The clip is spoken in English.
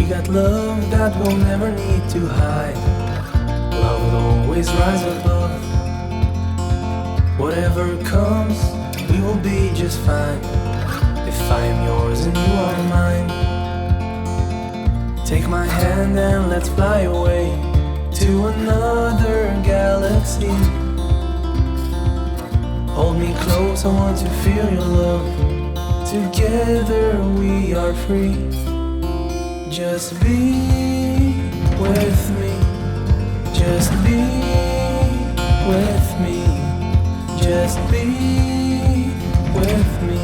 We got love that we'll never need to hide. Love will always rise above. Whatever comes, we will be just fine. If I am yours and you are mine, take my hand and let's fly away to another galaxy. Hold me close, I want to feel your love. Together we are free. Just be with me. Just be with me. Just be with me.